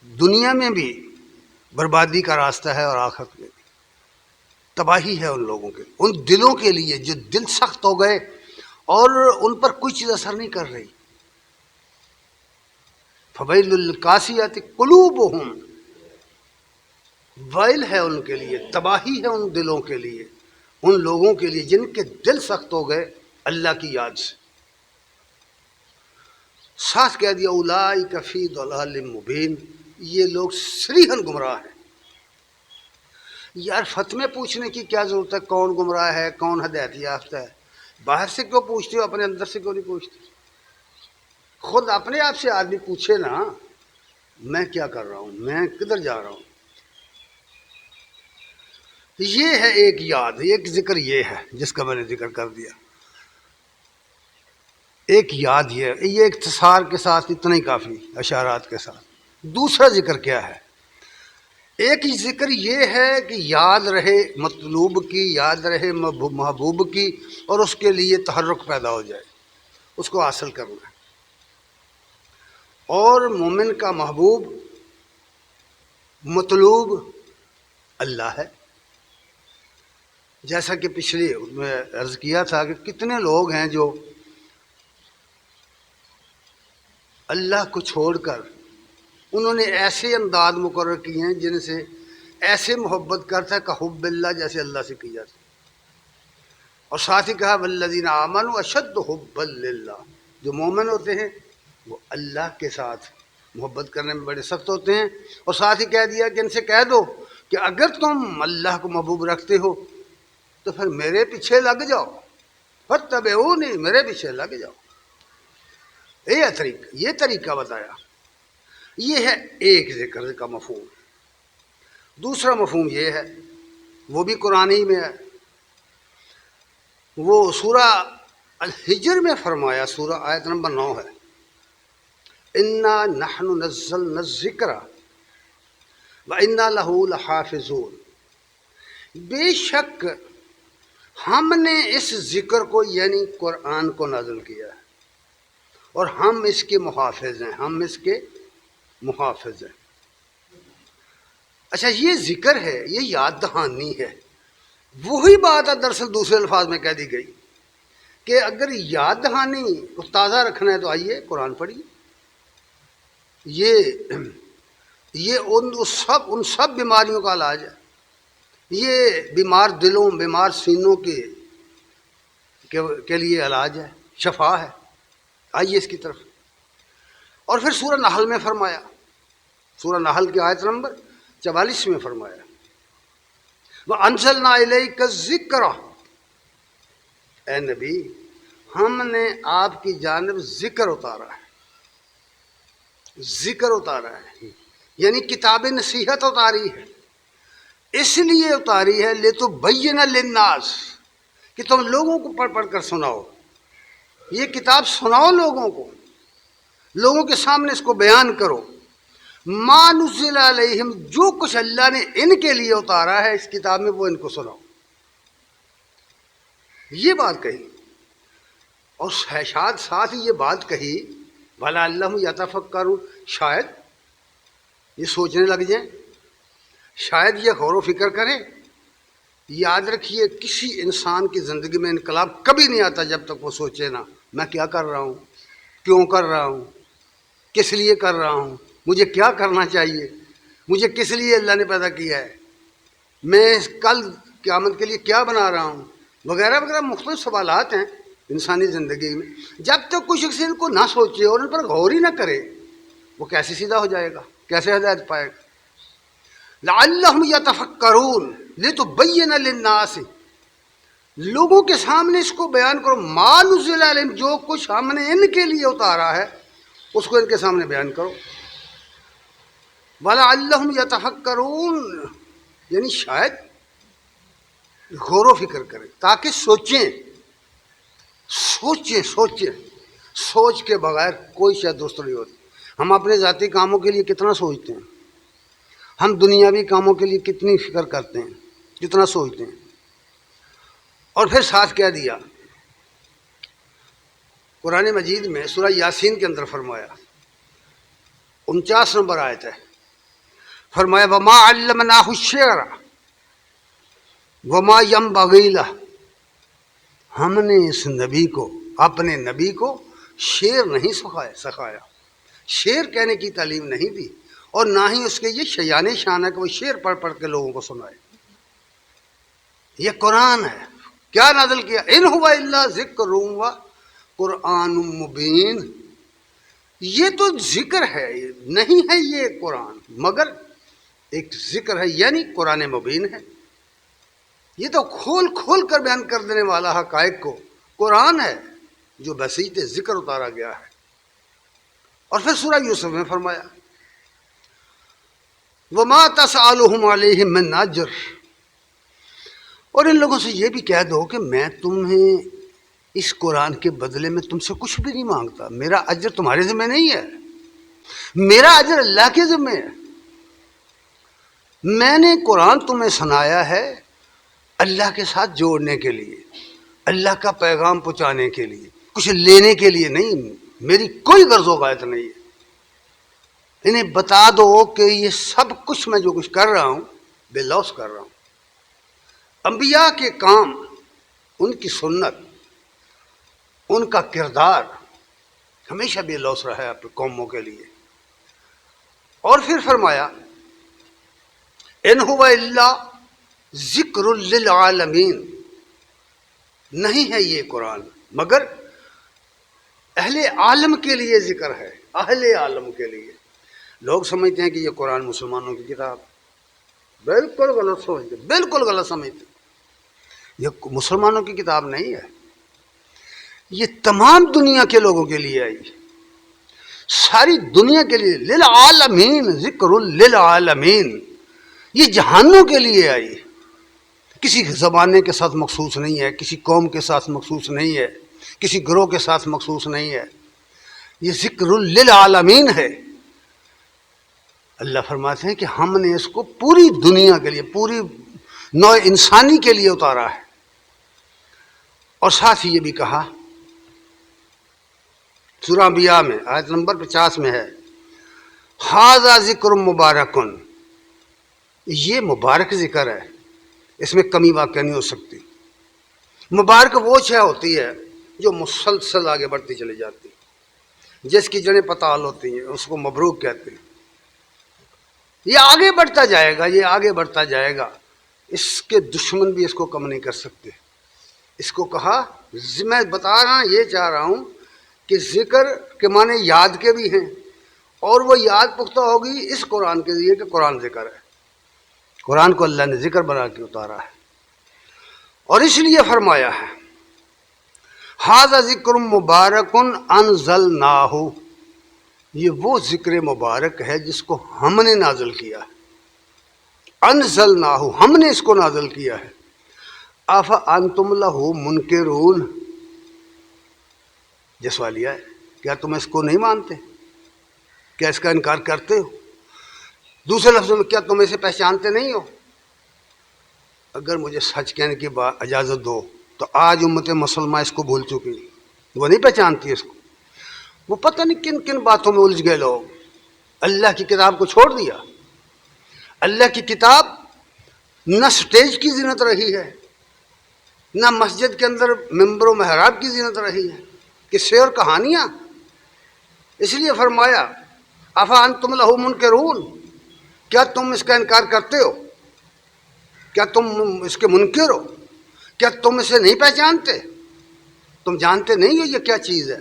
A: دنیا میں بھی بربادی کا راستہ ہے اور آخرت میں بھی تباہی ہے ان لوگوں کے، ان دلوں کے لیے جو دل سخت ہو گئے اور ان پر کوئی چیز اثر نہیں کر رہی۔ فَوَيْلٌ لِّلْقَاسِيَةِ قُلُوبُهُم، ویل ہے ان کے لیے، تباہی ہے ان دلوں کے لیے، ان لوگوں کے لیے جن کے دل سخت ہو گئے اللہ کی یاد سے۔ ساتھ کہہ دیا اولئک فی ضلال مبین، یہ لوگ صریحاً گمراہ ہیں۔ یار فتوے پوچھنے کی کیا ضرورت ہے، کون گمراہ ہے کون ہدایت یافتہ ہے؟ باہر سے کیوں پوچھتے ہو، اپنے اندر سے کیوں نہیں پوچھتے؟ خود اپنے آپ سے آدمی پوچھے نا، میں کیا کر رہا ہوں، میں کدھر جا رہا ہوں۔ یہ ہے ایک یاد، ایک ذکر یہ ہے جس کا میں نے ذکر کر دیا، ایک یاد یہ اختصار کے ساتھ اتنا ہی کافی، اشارات کے ساتھ۔ دوسرا ذکر کیا ہے؟ ایک ہی ذکر یہ ہے کہ یاد رہے مطلوب کی، یاد رہے محبوب کی، اور اس کے لیے تحرک پیدا ہو جائے، اس کو حاصل کرنا ہے۔ اور مومن کا محبوب مطلوب اللہ ہے، جیسا کہ پچھلی میں عرض کیا تھا کہ کتنے لوگ ہیں جو اللہ کو چھوڑ کر انہوں نے ایسے انداز مقرر کیے ہیں جن سے ایسے محبت کرتا ہے کہ حب اللہ، جیسے اللہ سے کی جاتی۔ اور ساتھ ہی کہا والذین آمنوا اشد حبا للہ، جو مومن ہوتے ہیں وہ اللہ کے ساتھ محبت کرنے میں بڑے سخت ہوتے ہیں۔ اور ساتھ ہی کہہ دیا کہ ان سے کہہ دو کہ اگر تم اللہ کو محبوب رکھتے ہو تو پھر میرے پیچھے لگ جاؤ، فاتبعونی، میرے پیچھے لگ جاؤ۔ یہ طریقہ بتایا۔ یہ ہے ایک ذکر کا مفہوم۔ دوسرا مفہوم یہ ہے، وہ بھی قرآن ہی میں ہے، وہ سورہ الحجر میں فرمایا، سورہ آیت نمبر 9 ہے، انا نحن نزلنا الذکر وانا لہ لحافظون، بے شک ہم نے اس ذکر کو یعنی قرآن کو نازل کیا ہے اور ہم اس کے محافظ ہیں، ہم اس کے محافظ ہیں۔ اچھا، یہ ذکر ہے، یہ یاد دہانی ہے، وہی بات ہے دراصل دوسرے الفاظ میں کہہ دی گئی کہ اگر یاد دہانی کو تازہ رکھنا ہے تو آئیے قرآن پڑھیے۔ یہ ان سب بیماریوں کا علاج ہے، یہ بیمار دلوں، بیمار سینوں کے لیے علاج ہے، شفا ہے۔ آئیے اس کی طرف۔ اور پھر سورہ نحل میں فرمایا، سورہ نحل کی آیت نمبر 44 میں فرمایا وَأَنزَلْنَا إِلَيْكَ الذِّكْرَ، اے نبی ہم نے آپ کی جانب ذکر اتارا ہے، ذکر اتارا ہے یعنی کتاب نصیحت اتاری ہے۔ اس لیے اتاری ہے لِتُبَيِّنَ لِلنَّاسِ، کہ تم لوگوں کو پڑھ پڑھ کر سناؤ، یہ کتاب سناؤ لوگوں کو، لوگوں کے سامنے اس کو بیان کرو۔ ما نزل علیہم، جو کچھ اللہ نے ان کے لیے اتارا ہے اس کتاب میں وہ ان کو سناؤ، یہ بات کہی۔ اور ساتھ ہی یہ بات کہی وَلَعَلَّهُمْ يَتَفَكَّرُونَ، شاید یہ سوچنے لگ جائیں، شاید یہ غور و فکر کریں۔ یاد رکھیے کسی انسان کی زندگی میں انقلاب کبھی نہیں آتا جب تک وہ سوچے نا میں کیا کر رہا ہوں، کیوں کر رہا ہوں، کس لیے کر رہا ہوں، مجھے کیا کرنا چاہیے، مجھے کس لیے اللہ نے پیدا کیا ہے، میں کل قیامت کے لیے کیا بنا رہا ہوں، وغیرہ وغیرہ مختلف سوالات ہیں انسانی زندگی میں. جب تک کوئی شخص ان کو نہ سوچے اور ان پر غور ہی نہ کرے وہ کیسے سیدھا ہو جائے گا, کیسے ہدایت پائے گا؟ لعلہم یتفکرون لتبین للناس, لوگوں کے سامنے اس کو بیان کرو. ما نزل علیہم, جو کچھ ہم نے ان کے لیے اتارا ہے اس کو ان کے سامنے بیان کرو. وَلَعَلَّهُمْ يَتَفَكَّرُونَ, یعنی شاید غور و فکر کریں, تاکہ سوچیں. سوچ کے بغیر کوئی شے درست نہیں ہوتی. ہم اپنے ذاتی کاموں کے لیے کتنا سوچتے ہیں, ہم دنیاوی کاموں کے لیے کتنی فکر کرتے ہیں, کتنا سوچتے ہیں. اور پھر ساتھ کہہ دیا قرآن مجید میں سورہ یاسین کے اندر فرمایا, 49 نمبر آیت ہے, فرمایا وَمَا عَلَّمْنَاهُ الشِّعْرَ وَمَا يَنبَغِي لَهُ, ہم نے اس نبی کو, اپنے نبی کو شعر نہیں سکھایا, شعر کہنے کی تعلیم نہیں دی, اور نہ ہی اس کے یہ شیان شان ہے کہ وہ شعر پڑھ پڑھ کے لوگوں کو سنائے. یہ قرآن ہے. کیا نازل کیا؟ ان هو الا ذکر و قرآن مبین, یہ تو ذکر ہے, نہیں ہے یہ قرآن مگر ایک ذکر ہے, یعنی قرآن مبین ہے. یہ تو کھول کھول کر بیان کر دینے والا حقائق کو قرآن ہے جو بسیط ذکر اتارا گیا ہے. اور پھر سورہ یوسف میں فرمایا وَمَا تَسْأَلُهُمْ عَلَيْهِ مِنْ أَجْرٍ, اور ان لوگوں سے یہ بھی کہہ دو کہ میں تمہیں اس قرآن کے بدلے میں تم سے کچھ بھی نہیں مانگتا, میرا اجر تمہارے ذمہ نہیں ہے, میرا اجر اللہ کے ذمہ ہے. میں نے قرآن تمہیں سنایا ہے اللہ کے ساتھ جوڑنے کے لیے, اللہ کا پیغام پہنچانے کے لیے, کچھ لینے کے لیے نہیں. میری کوئی غرض و غایت نہیں ہے. انہیں بتا دو کہ یہ سب کچھ میں جو کچھ کر رہا ہوں بے لوث کر رہا ہوں. انبیاء کے کام, ان کی سنت, ان کا کردار ہمیشہ بے لوث رہا ہے اپنی قوموں کے لیے. اور پھر فرمایا ان هو الا ذکر للعالمین, نہیں ہے یہ قرآن مگر اہل عالم کے لیے ذکر ہے, اہل عالم کے لیے. لوگ سمجھتے ہیں کہ یہ قرآن مسلمانوں کی کتاب, بالکل غلط سمجھتے, بالکل غلط سمجھتے. یہ مسلمانوں کی کتاب نہیں ہے, یہ تمام دنیا کے لوگوں کے لیے آئی, ساری دنیا کے لیے. للعالمین, ذکر للعالمین, یہ جہانوں کے لیے آئی, کسی زمانے کے ساتھ مخصوص نہیں ہے, کسی قوم کے ساتھ مخصوص نہیں ہے, کسی گروہ کے ساتھ مخصوص نہیں ہے. یہ ذکر للعالمین ہے. اللہ فرماتے ہیں کہ ہم نے اس کو پوری دنیا کے لیے, پوری نوع انسانی کے لیے اتارا ہے. اور ساتھ ہی یہ بھی کہا سورہ انبیاء میں آیت نمبر 50 میں ہے ھذا ذکر مبارکن, یہ مبارک ذکر ہے, اس میں کمی واقع نہیں ہو سکتی. مبارک وہ شے ہوتی ہے جو مسلسل آگے بڑھتی چلی جاتی, جس کی جڑیں پتال ہوتی ہیں اس کو مبروک کہتے ہیں. یہ آگے بڑھتا جائے گا, یہ آگے بڑھتا جائے گا. اس کے دشمن بھی اس کو کم نہیں کر سکتے. اس کو کہا, میں بتا رہا یہ چاہ رہا ہوں کہ ذکر کے معنی یاد کے بھی ہیں, اور وہ یاد پختہ ہوگی اس قرآن کے ذریعے کہ قرآن ذکر ہے. قرآن کو اللہ نے ذکر بنا کے اتارا ہے, اور اس لیے فرمایا ہے ھذا ذکر مبارک انزلناہ, یہ وہ ذکر مبارک ہے جس کو ہم نے نازل کیا ہے. انزلناہ, ہم نے اس کو نازل کیا ہے. افانتم لہ منکرون, یہ سوالیہ ہے, کیا تم اس کو نہیں مانتے, کیا اس کا انکار کرتے ہو؟ دوسرے لفظوں میں کیا تم اسے پہچانتے نہیں ہو؟ اگر مجھے سچ کہنے کی اجازت دو تو آج امت مسلمہ اس کو بھول چکی, وہ نہیں پہچانتی اس کو. وہ پتہ نہیں کن کن باتوں میں الجھ گئے لوگ. اللہ کی کتاب کو چھوڑ دیا. اللہ کی کتاب نہ سٹیج کی زینت رہی ہے, نہ مسجد کے اندر ممبر و محراب کی زینت رہی ہے, قصے اور کہانیاں. اس لیے فرمایا افانتم لہ منکرون, کیا تم اس کا انکار کرتے ہو, کیا تم اس کے منکر ہو؟ کیا تم اسے نہیں پہچانتے؟ تم جانتے نہیں ہو یہ کیا چیز ہے؟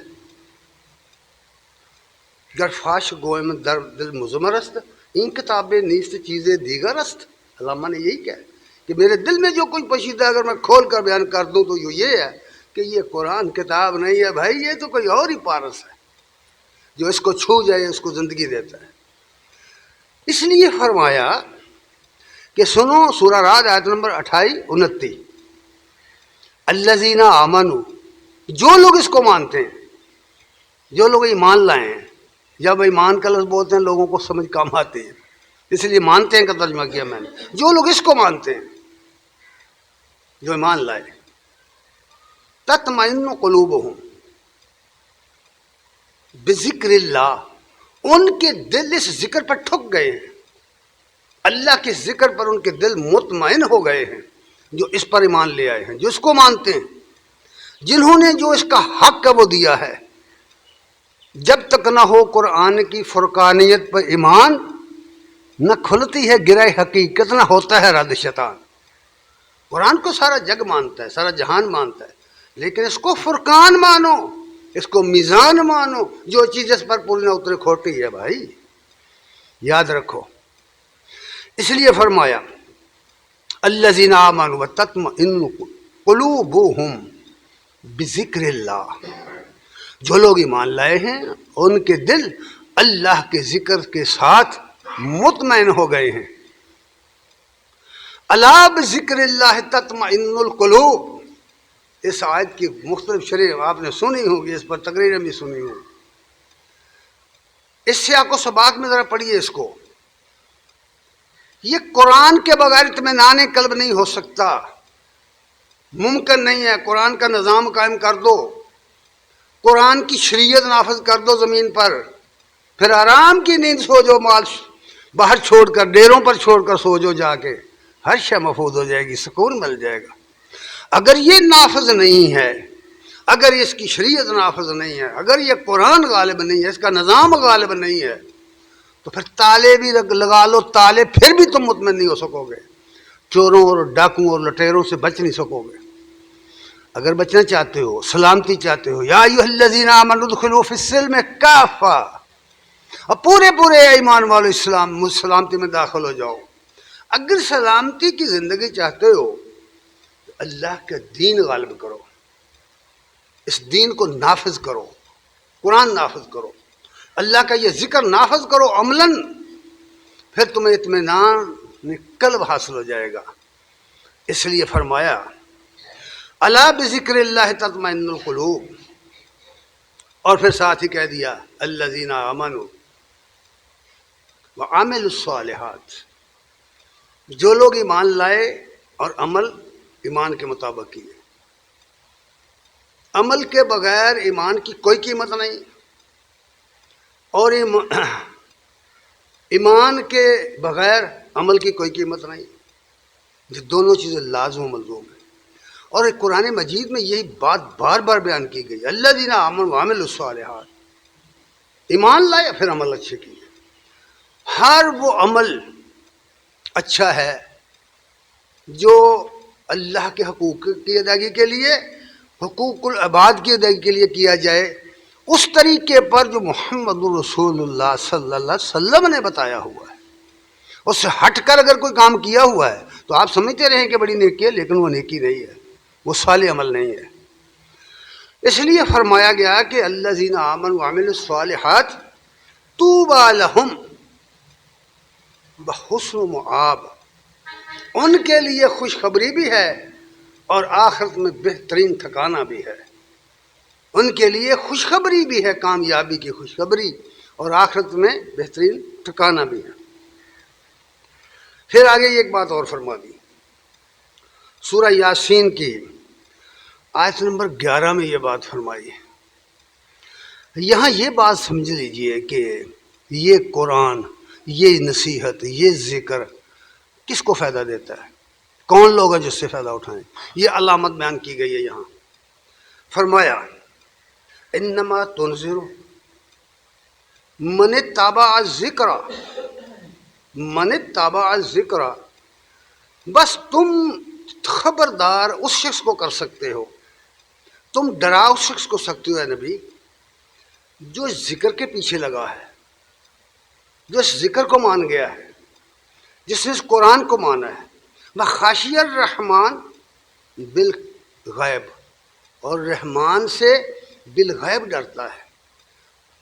A: گر فاش گوئم در دل مزمر است، این کتابیں نیست چیزیں دیگر است۔ علامہ نے یہی کہا کہ میرے دل میں جو کچھ پوشیدہ اگر میں کھول کر بیان کر دوں تو یہ ہے کہ یہ قرآن کتاب نہیں ہے بھائی، یہ تو کوئی اور ہی پارس ہے جو اس کو چھو جائے اس کو زندگی دیتا ہے۔ اس لیے فرمایا کہ سنو سورہ رعد آیت نمبر 28-29، الذین آمنوا، جو لوگ اس کو مانتے ہیں، جو لوگ ایمان لائے ہیں۔ جب ایمان کا لفظ بولتے ہیں لوگوں کو سمجھ کام آتے ہیں، اس لیے مانتے ہیں کا ترجمہ کیا میں نے۔ جو لوگ اس کو مانتے ہیں، جو ایمان لائے، تطمئن قلوبہم بذکر اللہ، ان کے دل اس ذکر پر ٹھک گئے ہیں، اللہ کے ذکر پر ان کے دل مطمئن ہو گئے ہیں، جو اس پر ایمان لے آئے ہیں، جو اس کو مانتے ہیں، جنہوں نے جو اس کا حق ہے وہ دیا ہے۔ جب تک نہ ہو قرآن کی فرقانیت پر ایمان، نہ کھلتی ہے گرہ حقیقت، نہ ہوتا ہے رد شیطان۔ قرآن کو سارا جگ مانتا ہے، سارا جہان مانتا ہے، لیکن اس کو فرقان مانو، اس کو میزان مانو، جو چیز اس پر پوری نہ اترے کھوٹی ہے بھائی، یاد رکھو۔ اس لیے فرمایا الذین آمنوا وتطمئن قلوبہم بذکر اللہ، جو لوگ ایمان لائے ہیں ان کے دل اللہ کے ذکر کے ساتھ مطمئن ہو گئے ہیں۔ الا بذکر اللہ تطمئن القلوب، اس آیت کی مختلف شرح آپ نے سنی ہوگی، اس پر تقریریں بھی سنی ہوگی۔ اس سے آپ کو سباق میں ذرا پڑھیے اس کو۔ یہ قرآن کے بغیر اطمینان قلب نہیں ہو سکتا، ممکن نہیں ہے۔ قرآن کا نظام قائم کر دو، قرآن کی شریعت نافذ کر دو زمین پر، پھر آرام کی نیند سو جو، مال باہر چھوڑ کر ڈیروں پر چھوڑ کر سو جو، جا کے ہر شے محفوظ ہو جائے گی، سکون مل جائے گا۔ اگر یہ نافذ نہیں ہے، اگر اس کی شریعت نافذ نہیں ہے، اگر یہ قرآن غالب نہیں ہے، اس کا نظام غالب نہیں ہے، تو پھر تالے بھی لگا لو تالے، پھر بھی تم مطمئن نہیں ہو سکو گے، چوروں اور ڈاکوں اور لٹیروں سے بچ نہیں سکو گے۔ اگر بچنا چاہتے ہو، سلامتی چاہتے ہو، یا ایھا الذین آمنوا ادخلوا فی السلم کافہ، اب پورے ایمان والو اسلام سلامتی میں داخل ہو جاؤ۔ اگر سلامتی کی زندگی چاہتے ہو، اللہ کا دین غالب کرو، اس دین کو نافذ کرو، قرآن نافذ کرو، اللہ کا یہ ذکر نافذ کرو عملاً، پھر تمہیں اطمینان قلب حاصل ہو جائے گا۔ اس لیے فرمایا الا بذکر اللہ تطمئن القلوب، اور پھر ساتھ ہی کہہ دیا الذین آمنوا وعملوا الصالحات، جو لوگ ایمان لائے اور عمل ایمان کے مطابق کیے۔ عمل کے بغیر ایمان کی کوئی قیمت نہیں، اور ایمان کے بغیر عمل کی کوئی قیمت نہیں، یہ دونوں چیزیں لازم و ملزوم ہیں۔ اور قرآن مجید میں یہی بات بار بار بیان کی گئی، الذین آمنوا وعملوا الصالحات، ایمان لائے پھر عمل اچھے کیے۔ ہر وہ عمل اچھا ہے جو اللہ کے حقوق کی ادائیگی کے لیے، حقوق العباد کی ادائیگی کے لیے کیا جائے، اس طریقے پر جو محمد رسول اللہ صلی اللہ علیہ وسلم نے بتایا ہوا ہے۔ اس سے ہٹ کر اگر کوئی کام کیا ہوا ہے تو آپ سمجھتے رہیں کہ بڑی نیکی ہے، لیکن وہ نیکی نہیں ہے، وہ صالح عمل نہیں ہے۔ اس لیے فرمایا گیا کہ الذین آمنوا وعملوا الصالحات طوبی لہم بحسن مآب، ان کے لیے خوشخبری بھی ہے اور آخرت میں بہترین ٹھکانہ بھی ہے۔ ان کے لیے خوشخبری بھی ہے، کامیابی کی خوشخبری، اور آخرت میں بہترین ٹھکانہ بھی ہے۔ پھر آگے ایک بات اور فرما دی، سورہ یاسین کی آیت نمبر 11 میں یہ بات فرمائی ہے۔ یہاں یہ بات سمجھ لیجئے کہ یہ قرآن، یہ نصیحت، یہ ذکر کس کو فائدہ دیتا ہے، کون لوگ ہیں جس سے فائدہ اٹھائیں، یہ علامت بیان کی گئی ہے۔ یہاں فرمایا انما تنذر من اتبع الذکر، من اتبع الذکر، بس تم خبردار اس شخص کو کر سکتے ہو، تم ڈرا اس شخص کو سکتے ہو اے نبی جو ذکر کے پیچھے لگا ہے، جو اس ذکر کو مان گیا ہے، جس نے اس قرآن کو مانا ہے۔ خاشی الرحمن بالغیب، اور رحمان سے بالغیب ڈرتا ہے،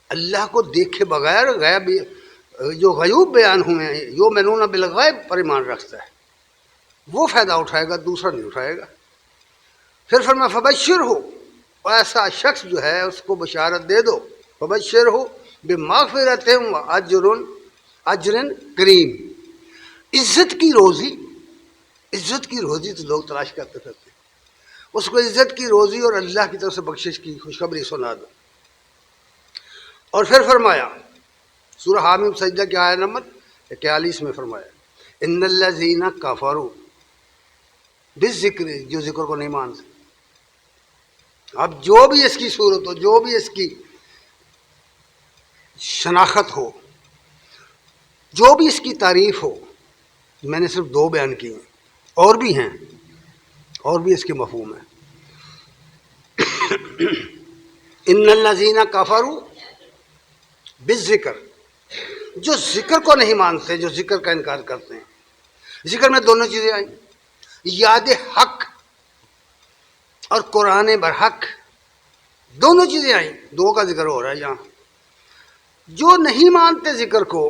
A: اللہ کو دیکھے بغیر غیب جو غیوب بیان ہوئے ہیں یؤمنون بالغیب پر ایمان رکھتا ہے، وہ فائدہ اٹھائے گا، دوسرا نہیں اٹھائے گا۔ پھر فرمایا فبشر ہو، ایسا شخص جو ہے اس کو بشارت دے دو، فبشر ہو بمغفرت و اجر کریم، عزت کی روزی۔ عزت کی روزی تو لوگ تلاش کرتے پھرتے، اس کو عزت کی روزی اور اللہ کی طرف سے بخشش کی خوشخبری سنا دو۔ اور پھر فرمایا سورہ حامیم سجدہ کی آیت نمبر 41 میں فرمایا ان الذین کفروا بالذکر، جو ذکر کو نہیں مانتے۔ اب جو بھی اس کی صورت ہو، جو بھی اس کی شناخت ہو، جو بھی اس کی تعریف ہو، میں نے صرف 2 بیان کی ہیں، اور بھی ہیں، اور بھی اس کے مفہوم ہیں۔ ان الذین کفروا بالذکر، جو ذکر کو نہیں مانتے، جو ذکر کا انکار کرتے ہیں۔ ذکر میں 2 چیزیں آئیں، یاد حق اور قرآن برحق، دونوں چیزیں آئیں، 2 کا ذکر ہو رہا ہے یہاں۔ جو نہیں مانتے ذکر کو،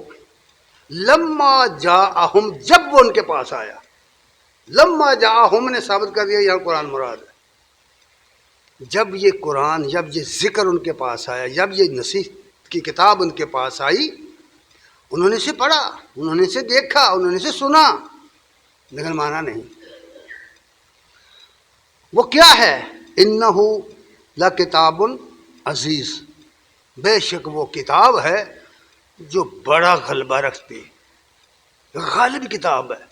A: لما جاءہم، جب وہ ان کے پاس آیا، لما جاءہم نے ثابت کر دیا یہاں قرآن مراد ہے۔ جب یہ قرآن، جب یہ ذکر ان کے پاس آیا، جب یہ نصیحت کی کتاب ان کے پاس آئی، انہوں نے اسے پڑھا، انہوں نے اسے دیکھا، انہوں نے اسے سنا، لیکن مانا نہیں۔ وہ کیا ہے؟ انہ لکتاب عزیز، بے شک وہ کتاب ہے جو بڑا غلبہ رکھتی، غالب کتاب ہے،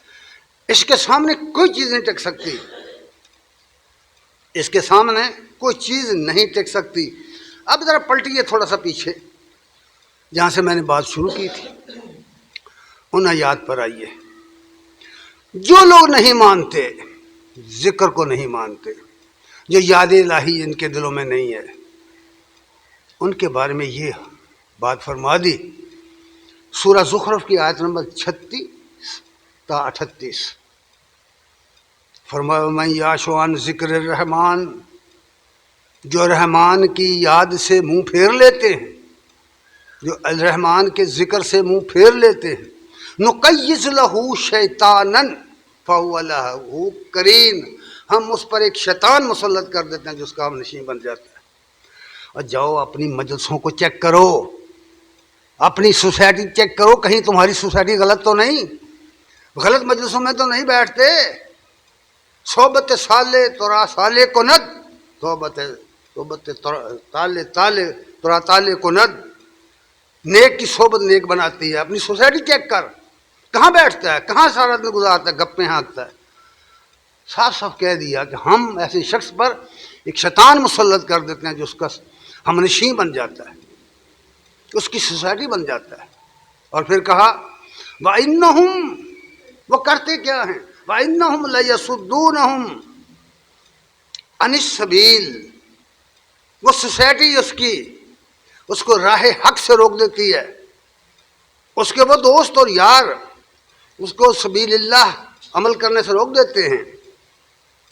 A: اس کے سامنے کوئی چیز نہیں ٹک سکتی، اس کے سامنے کوئی چیز نہیں ٹک سکتی۔ اب ذرا پلٹیے تھوڑا سا پیچھے، جہاں سے میں نے بات شروع کی تھی، ان آیات پر آئیے۔ جو لوگ نہیں مانتے، ذکر کو نہیں مانتے، جو یاد الہی ان کے دلوں میں نہیں ہے، ان کے بارے میں یہ بات فرما دی سورہ زخرف کی آیت نمبر 36 تا 38۔ فرمایا من یعش عن ذکر الرحمن، جو رحمان کی یاد سے منہ پھیر لیتے ہیں، جو الرحمن کے ذکر سے منہ پھیر لیتے ہیں، نقیض لہ شیطانا فہو لہ قرین، ہم اس پر ایک شیطان مسلط کر دیتے ہیں جو اس کا ہم نشین بن جاتا ہے۔ اور جاؤ اپنی مجلسوں کو چیک کرو، اپنی سوسائٹی چیک کرو، کہیں تمہاری سوسائٹی غلط تو نہیں، غلط مجلسوں میں تو نہیں بیٹھتے۔ صحبت سالے ترا سالے کند، صحبت تالے تالے ترا تالے کند، نیک کی صحبت نیک بناتی ہے۔ اپنی سوسائٹی چیک کر، کہاں بیٹھتا ہے، کہاں سارا دن گزارتا ہے، گپیں ہانکتا ہے۔ صاف صاف کہہ دیا کہ ہم ایسے شخص پر ایک شیطان مسلط کر دیتے ہیں جو اس کا ہم نشین بن جاتا ہے، اس کی سوسائٹی بن جاتا ہے۔ اور پھر کہا وَإِنَّهُمْ، وہ کرتے کیا ہیں، وَإِنَّهُمْ لَيَصُدُّونَهُمْ عَنِ السَّبِيلِ، وہ سوسائٹی اس کو راہ حق سے روک دیتی ہے، اس کے وہ دوست اور یار اس کو سبیل اللہ عمل کرنے سے روک دیتے ہیں۔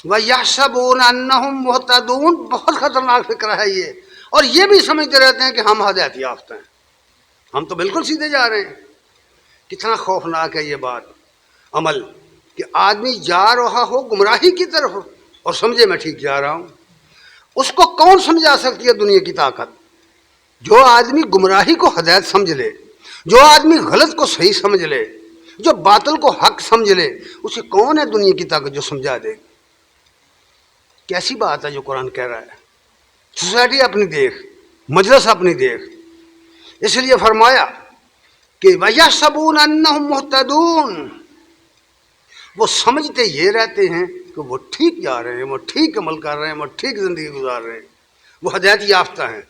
A: وَيَحْسَبُونَ أَنَّهُمْ مُهْتَدُونَ، بہت خطرناک فکر ہے یہ، اور یہ بھی سمجھتے رہتے ہیں کہ ہم ہدایت یافتہ ہیں، ہم تو بالکل سیدھے جا رہے ہیں۔ کتنا خوفناک ہے یہ بات، عمل کہ آدمی جا رہا ہو گمراہی کی طرف اور سمجھے میں ٹھیک جا رہا ہوں۔ اس کو کون سمجھا سکتی ہے دنیا کی طاقت؟ جو آدمی گمراہی کو ہدایت سمجھ لے، جو آدمی غلط کو صحیح سمجھ لے، جو باطل کو حق سمجھ لے، اسے کون ہے دنیا کی طاقت جو سمجھا دے؟ کیسی بات ہے جو قرآن کہہ رہا ہے۔ سوسائٹی اپنی دیکھ، مجلس اپنی دیکھ۔ اس لیے فرمایا کہ وَيَحْسَبُونَ أَنَّهُمْ مُهْتَدُونَ، وہ سمجھتے یہ رہتے ہیں کہ وہ ٹھیک جا رہے ہیں، وہ ٹھیک عمل کر رہے ہیں، وہ ٹھیک زندگی گزار رہے ہیں، وہ ہدایت یافتہ ہیں،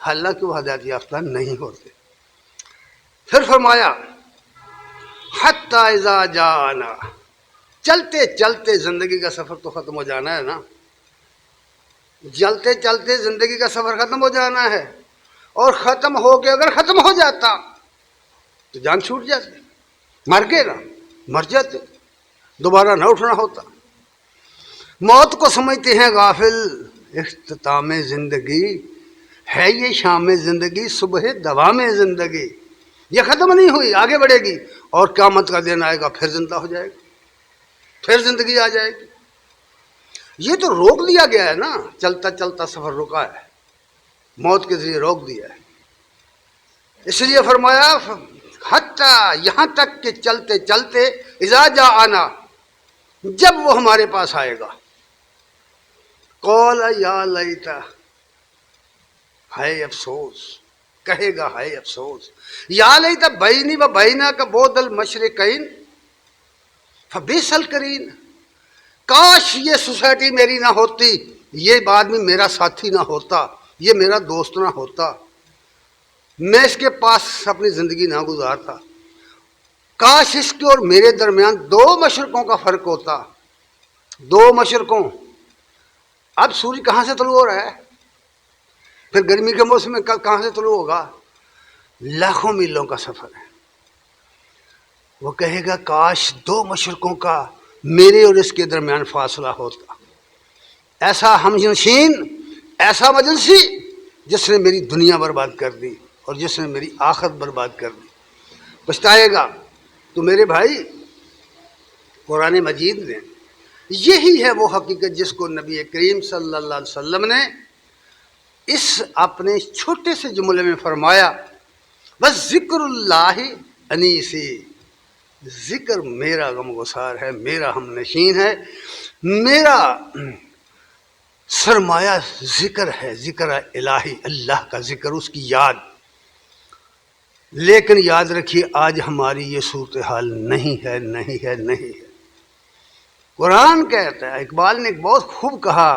A: حالانکہ وہ ہدایت یافتہ نہیں ہوتے۔ پھر فرمایا حَتَّى إِذَا جَاءَنَا، چلتے چلتے زندگی کا سفر تو ختم ہو جانا ہے نا، چلتے چلتے زندگی کا سفر ختم ہو جانا ہے، اور ختم ہو کے اگر ختم ہو جاتا تو جان چھوٹ جاتی، مر گئے نا، مر جاتے، دوبارہ نہ اٹھنا ہوتا۔ موت کو سمجھتے ہیں غافل، اختتام زندگی ہے یہ شام زندگی، صبح دوام زندگی، یہ ختم نہیں ہوئی، آگے بڑھے گی، اور قیامت کا دن آئے گا پھر زندہ ہو جائے گا، پھر زندگی آ جائے گی۔ یہ تو روک دیا گیا ہے نا، چلتا چلتا سفر رکا ہے، موت کے ذریعے روک دیا ہے۔ اس لیے فرمایا حتیٰ یہاں تک کہ چلتے چلتے اذا جا آنا، جب وہ ہمارے پاس آئے گا، قول یا لیتا، ہائے افسوس، کہے گا ہائے افسوس، یا لیتا بینی و بینا کا بعد المشرقین فبئس القرین، کاش یہ سوسائٹی میری نہ ہوتی، یہ آدمی میرا ساتھی نہ ہوتا، یہ میرا دوست نہ ہوتا، میں اس کے پاس اپنی زندگی نہ گزارتا، کاش اس کے اور میرے درمیان دو مشرقوں کا فرق ہوتا، دو مشرقوں۔ اب سورج کہاں سے طلوع ہو رہا ہے، پھر گرمی کے موسم میں کہاں سے طلوع ہوگا، لاکھوں میلوں کا سفر ہے۔ وہ کہے گا کاش دو مشرقوں کا میرے اور اس کے درمیان فاصلہ ہوتا، ایسا ہمنشین، ایسا مجلسی جس نے میری دنیا برباد کر دی اور جس نے میری آخرت برباد کر دی، پچھتائے گا۔ تو میرے بھائی، قرآن مجید نے یہی ہے وہ حقیقت جس کو نبی کریم صلی اللہ علیہ وسلم نے اس اپنے چھوٹے سے جملے میں فرمایا، بس ذکر اللہ انیسی، ذکر میرا غم گسار ہے، میرا ہم نشین ہے، میرا سرمایہ ذکر ہے، ذکر الہی، اللہ کا ذکر، اس کی یاد۔ لیکن یاد رکھیے آج ہماری یہ صورتحال نہیں ہے، نہیں ہے، نہیں ہے۔ قرآن کہتا ہے، اقبال نے بہت خوب کہا،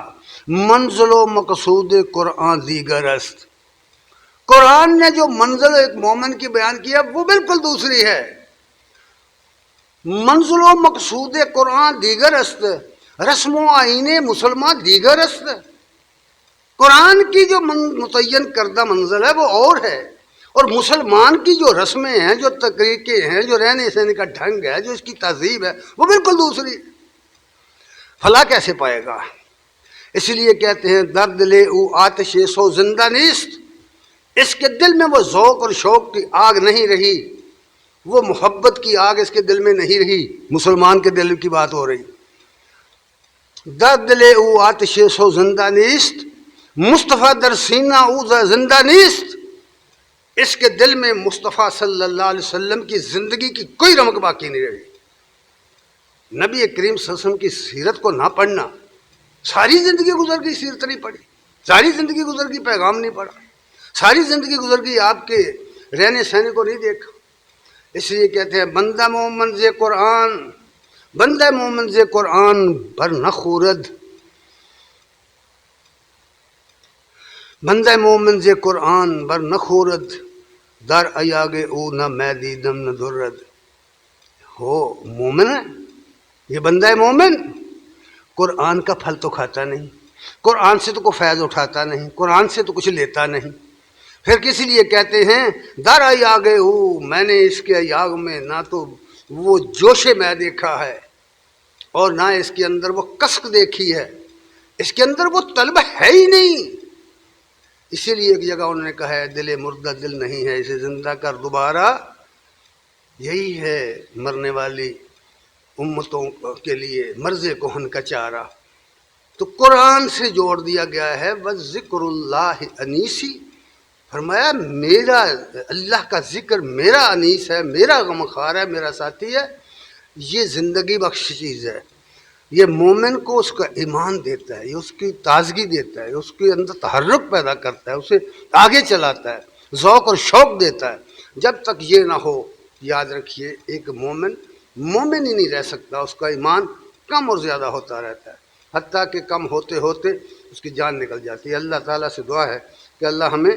A: منزل و مقصود قرآن دیگر است۔ قرآن نے جو منزل ایک مومن کی بیان کیا وہ بالکل دوسری ہے۔ منزل و مقصود قرآن دیگر است، رسم و آئین مسلمان دیگر است۔ قرآن کی جو متعین کردہ منزل ہے وہ اور ہے، اور مسلمان کی جو رسمیں ہیں، جو طریقے ہیں، جو رہنے سہنے کا ڈھنگ ہے، جو اس کی تہذیب ہے، وہ بالکل دوسری ہے۔ فلاح کیسے پائے گا؟ اس لیے کہتے ہیں درد لے او آتش سو زندہ نیست، اس کے دل میں وہ ذوق اور شوق کی آگ نہیں رہی، وہ محبت کی آگ اس کے دل میں نہیں رہی۔ مسلمان کے دل کی بات ہو رہی۔ درد لے او آتش سو زندہ نیست، مصطفیٰ در سینہ او زندہ نیست، اس کے دل میں مصطفیٰ صلی اللہ علیہ وسلم کی زندگی کی کوئی رمق باقی نہیں رہی۔ نبی کریم صلی اللہ علیہ وسلم کی سیرت کو نہ پڑھنا، ساری زندگی گزر گئی سیرت نہیں پڑھی، ساری زندگی گزر گئی پیغام نہیں پڑھا، ساری زندگی گزر گئی آپ کے رہنے سہنے کو نہیں دیکھا۔ اس لیے کہتے ہیں بندہ مومن ز قرآن، بندہ مومن ز قرآن بر نہ خورد، بندہ مومن ز قرآن بر نہ خورد، در ایاگ او نہ میں دیدم نہ درد۔ ہو مومن ہے یہ بندہ مومن، قرآن کا پھل تو کھاتا نہیں، قرآن سے تو کوئی فیض اٹھاتا نہیں، قرآن سے تو کچھ لیتا نہیں، پھر کس لیے کہتے ہیں در ایاگ او، میں نے اس کے ایاگ میں نہ تو وہ جوش میں دیکھا ہے اور نہ اس کے اندر وہ کسک دیکھی ہے، اس کے اندر وہ طلب ہے ہی نہیں۔ اسی لیے ایک جگہ انہوں نے کہا ہے دل مردہ دل نہیں ہے اسے زندہ کر دوبارہ، یہی ہے مرنے والی امتوں کے لیے مرض کہن کا چارہ۔ تو قرآن سے جوڑ دیا گیا ہے بس ذکر اللہ انیسی، فرمایا میرا اللہ کا ذکر میرا انیس ہے، میرا غمخوار ہے، میرا ساتھی ہے، یہ زندگی بخش چیز ہے۔ یہ مومن کو اس کا ایمان دیتا ہے، یہ اس کی تازگی دیتا ہے، اس کے اندر تحرک پیدا کرتا ہے، اسے آگے چلاتا ہے، ذوق اور شوق دیتا ہے۔ جب تک یہ نہ ہو، یاد رکھیے ایک مومن مومن ہی نہیں رہ سکتا، اس کا ایمان کم اور زیادہ ہوتا رہتا ہے، حتیٰ کہ کم ہوتے ہوتے اس کی جان نکل جاتی ہے۔ اللہ تعالیٰ سے دعا ہے کہ اللہ ہمیں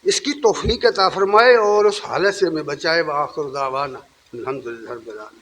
A: اس کی توفیق عطا فرمائے اور اس حالت سے ہمیں بچائے۔ وآخر دعوانا الحمدللہ رب العالمین۔